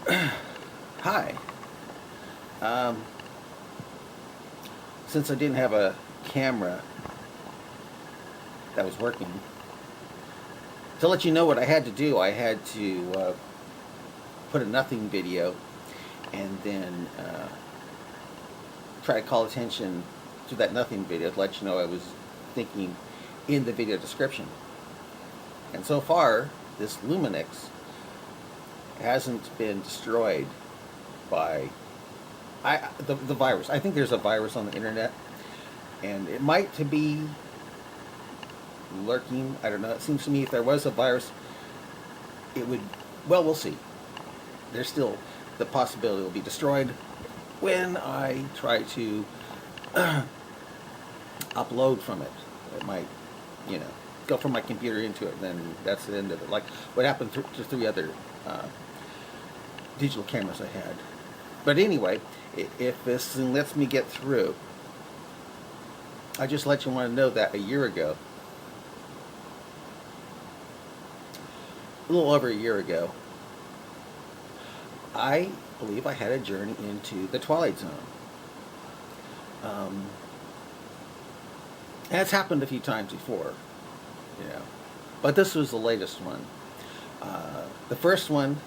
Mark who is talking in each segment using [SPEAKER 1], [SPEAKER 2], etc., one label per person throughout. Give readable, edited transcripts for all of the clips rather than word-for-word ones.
[SPEAKER 1] Hi. Um, since I didn't have a camera that was working, to let you know what I had to do, I had to put a nothing video and then try to call attention to that nothing video to let you know I was thinking in the video description. And so far, this Luminix hasn't been destroyed by the virus. I think there's a virus on the internet, and it might to be lurking. I don't know. It seems to me if there was a virus, it would. Well, we'll see. There's still the possibility it will be destroyed when I try to upload from it. It might, go from my computer into it, and then that's the end of it. Like what happened to three other digital cameras I had. But anyway, if this thing lets me get through, I just let you want to know that a year ago, a little over a year ago, I believe I had a journey into the Twilight Zone. And it's happened a few times before, but this was the latest one. The first one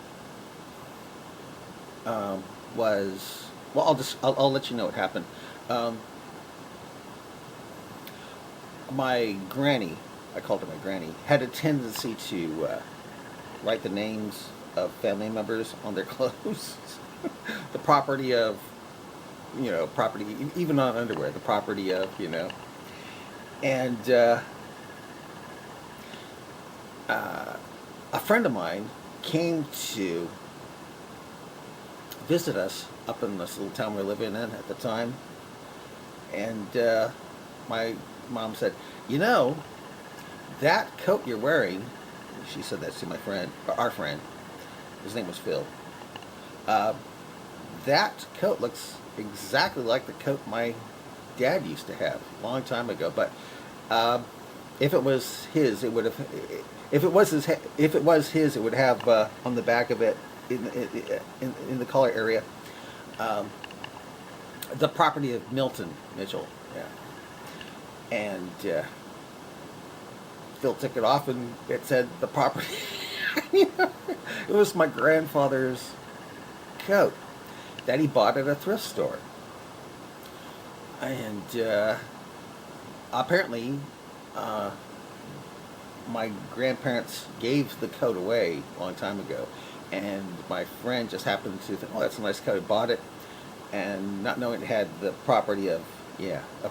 [SPEAKER 1] was, well, I'll let you know what happened. My granny, I called her my granny, had a tendency to write the names of family members on their clothes. The property of, property, even on underwear, the property of, and a friend of mine came to visit us up in this little town we were living in at the time, and my mom said, that coat you're wearing, she said that to my friend, our friend, his name was Phil, that coat looks exactly like the coat my dad used to have a long time ago, but if it was his, it would have, if it was his, it would have on the back of it, in the collar area, the property of Milton Mitchell, and Phil took it off and it said the property. It was my grandfather's coat that he bought at a thrift store, and apparently my grandparents gave the coat away a long time ago, and my friend just happened to think, oh, that's a nice coat, he bought it, and not knowing it had the property of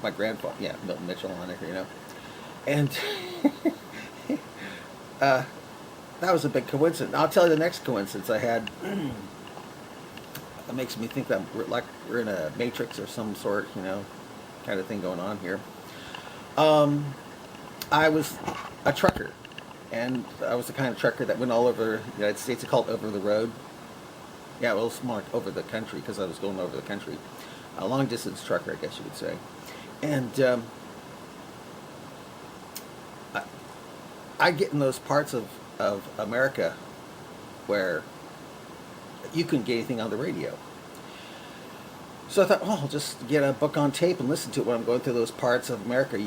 [SPEAKER 1] my grandfather, Milton Mitchell on it, and that was a big coincidence. I'll tell you the next coincidence I had. It makes me think that we're in a matrix or some sort, kind of thing going on here. I was a trucker, and I was the kind of trucker that went all over the United States. They call it over the road. Yeah, well, it's more like over the country, because I was going over the country. A long distance trucker, I guess you would say. And I get in those parts of America where you couldn't get anything on the radio. So I thought, I'll just get a book on tape and listen to it when I'm going through those parts of America.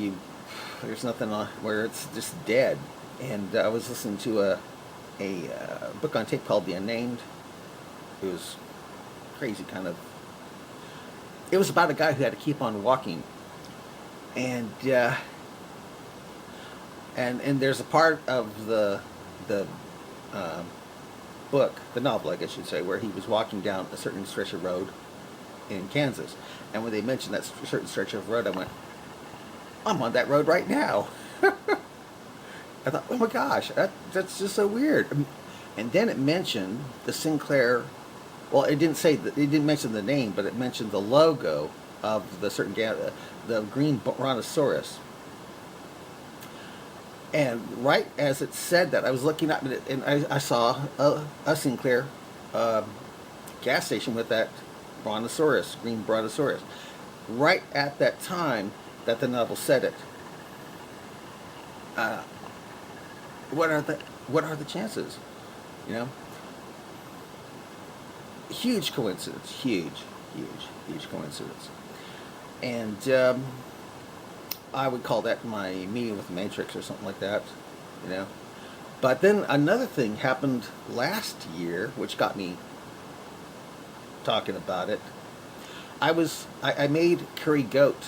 [SPEAKER 1] There's nothing on where it's just dead. And I was listening to a book on tape called The Unnamed. It was crazy, kind of. It was about a guy who had to keep on walking, and there's a part of the book, the novel, I guess you'd say, where he was walking down a certain stretch of road in Kansas, and when they mentioned that certain stretch of road, I went, I'm on that road right now. I thought, oh my gosh, that's just so weird. And then it mentioned the Sinclair. Well, it didn't say that. It didn't mention the name, but it mentioned the logo of the certain the green brontosaurus. And right as it said that, I was looking up, and I saw a Sinclair gas station with that brontosaurus, green brontosaurus, right at that time that the novel said it. What are the chances? huge coincidence, huge coincidence. And I would call that my meeting with the Matrix or something like that, you know. But then another thing happened last year, which got me talking about it. I made curry goat,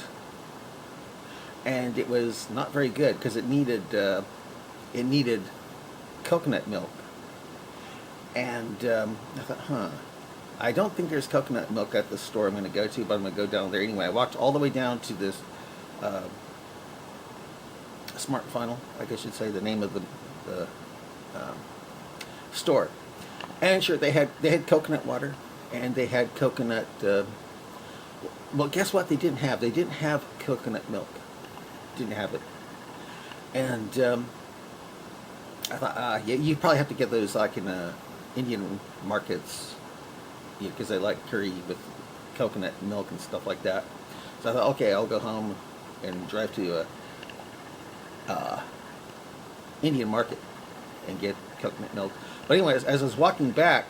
[SPEAKER 1] and it was not very good because it needed coconut milk. And I thought, I don't think there's coconut milk at the store I'm going to go to, but I'm going to go down there anyway. I walked all the way down to this Smart Final, I guess you'd say the name of the store. And sure, they had coconut water, and they had coconut. Well, guess what? They didn't have. They didn't have coconut milk. Didn't have it. And I thought, yeah, you probably have to get those like in Indian markets, because they like curry with coconut milk and stuff like that. So I thought, okay, I'll go home and drive to a Indian market and get coconut milk. But anyways, as I was walking back,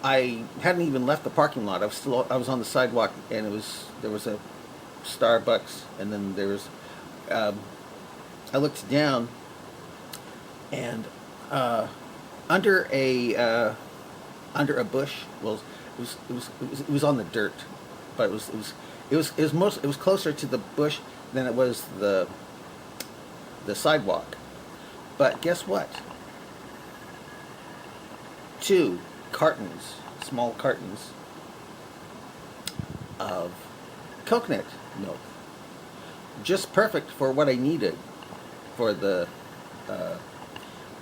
[SPEAKER 1] I hadn't even left the parking lot. I was on the sidewalk, and there was a Starbucks, and then there was. I looked down, and under a bush. Well, it was on the dirt, but it was closer to the bush than it was the sidewalk. But guess what? 2 cartons, small cartons of coconut milk, just perfect for what I needed for the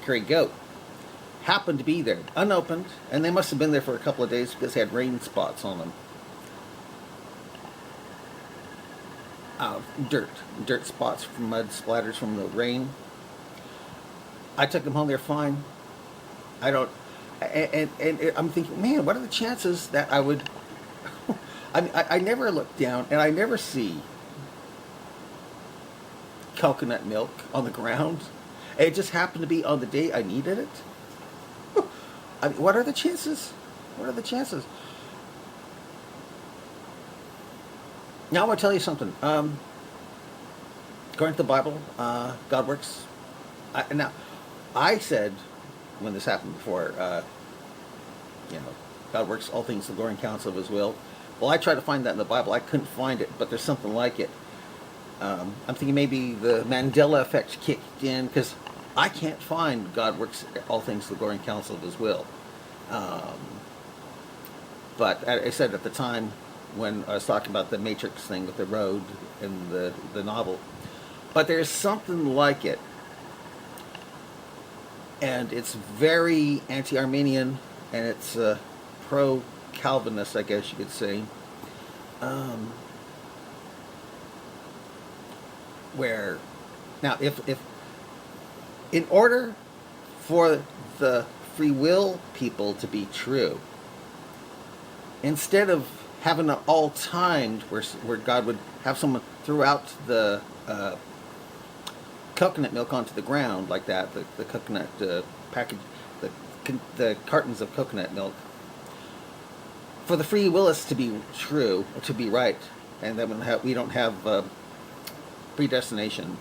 [SPEAKER 1] curry goat, happened to be there, unopened, and they must have been there for a couple of days because they had rain spots on them. Dirt spots from mud splatters from the rain. I took them home, they're fine. And I'm thinking, man, what are the chances that I would... I never look down, and I never see coconut milk on the ground. It just happened to be on the day I needed it. I mean, what are the chances? What are the chances? Now I want to tell you something. According to the Bible, God works. I said when this happened before, God works all things to the glory and counsel of His will. Well, I tried to find that in the Bible. I couldn't find it, but there's something like it. I'm thinking maybe the Mandela effect kicked in, because I can't find God works all things to the glory and counsel of His will. But I said at the time when I was talking about the Matrix thing with the road and the novel, but there's something like it. And it's very anti-Armenian, and it's pro-Calvinist, I guess you could say. Where, now, if in order for the free will people to be true, instead of having it all timed, where God would have someone throw out the coconut milk onto the ground like that, the coconut package, the cartons of coconut milk, for the free willists to be true, to be right, and that we don't have predestination,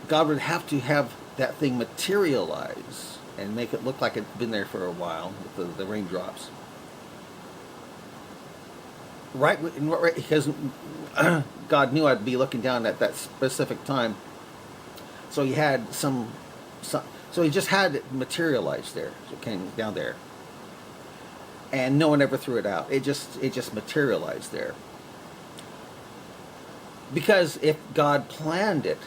[SPEAKER 1] God would have to have that thing materialize and make it look like it's been there for a while with the raindrops. Right, because God knew I'd be looking down at that specific time. So he had so he just had it materialized there. So it came down there. And no one ever threw it out. It just materialized there. Because if God planned it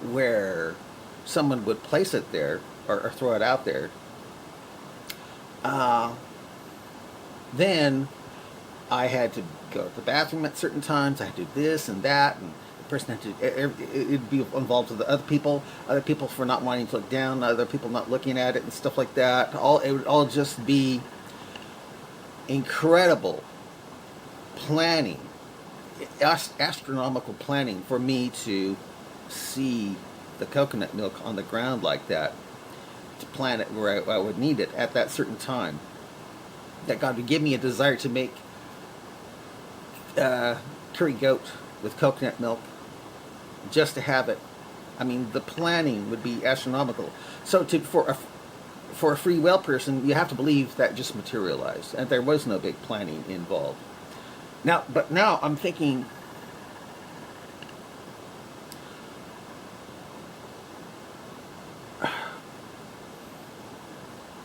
[SPEAKER 1] where someone would place it there or throw it out there, then I had to go to the bathroom at certain times. I had to do this and that, and the person had to. It'd be involved with the other people for not wanting to look down, other people not looking at it, and stuff like that. It would all just be incredible planning, astronomical planning for me to see the coconut milk on the ground like that. to plan it where I would need it at that certain time. That God would give me a desire to make curry goat with coconut milk, just to have it. I mean, the planning would be astronomical. So for a free will person, you have to believe that just materialized, and there was no big planning involved. But now I'm thinking,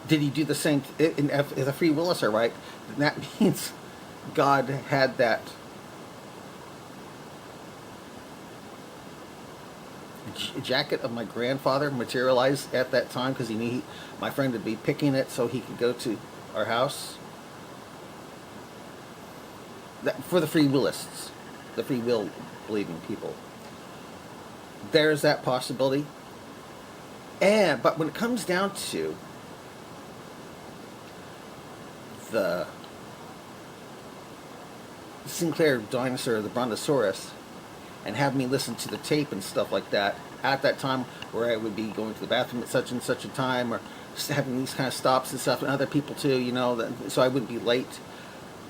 [SPEAKER 1] did he do the same? If the free willists are right, then that means God had that jacket of my grandfather materialize at that time because he knew my friend would be picking it so he could go to our house. For the free willists, the free will believing people, there's that possibility. But when it comes down to the Sinclair dinosaur, the Brontosaurus, and have me listen to the tape and stuff like that at that time, where I would be going to the bathroom at such and such a time, or having these kind of stops and stuff, and other people too, so I wouldn't be late.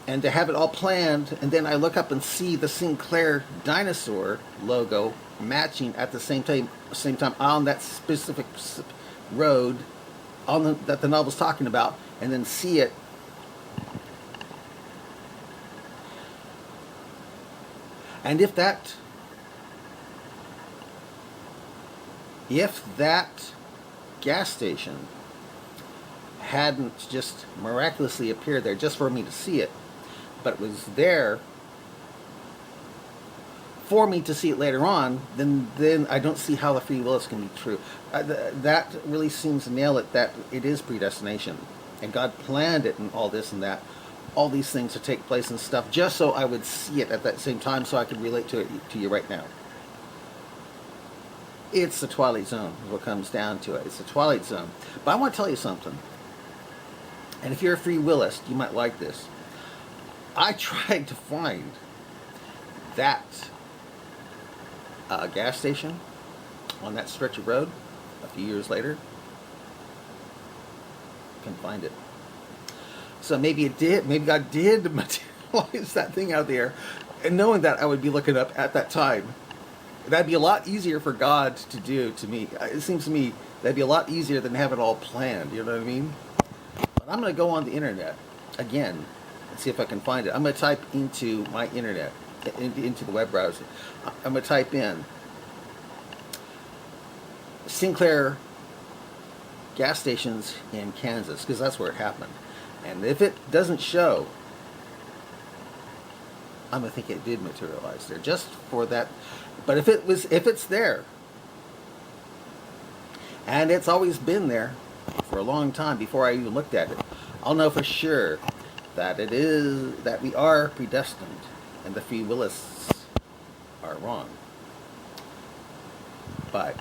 [SPEAKER 1] And to have it all planned, and then I look up and see the Sinclair dinosaur logo matching at the same time on that specific road that the novel's talking about, and then see it. And if that gas station hadn't just miraculously appeared there just for me to see it, but it was there for me to see it later on, then I don't see how the free will can be true. That really seems to nail it, that it is predestination. And God planned it and all this and that. All these things to take place and stuff, just so I would see it at that same time, so I could relate to you right now. It's the Twilight Zone, is what comes down to it. It's the Twilight Zone. But I want to tell you something. And if you're a free willist, you might like this. I tried to find that gas station on that stretch of road a few years later. Couldn't find it. So maybe it did. Maybe God did materialize that thing out there, and knowing that I would be looking up at that time. That'd be a lot easier for God to do to me. It seems to me that'd be a lot easier than have it all planned. You know what I mean? But I'm going to go on the internet again and see if I can find it. I'm going to type into my internet, into the web browser. I'm going to type in Sinclair gas stations in Kansas, because that's where it happened. And if it doesn't show, I'm going to think it did materialize there, just for that. But if it's there, and it's always been there for a long time before I even looked at it, I'll know for sure that that we are predestined and the free willists are wrong. Bye.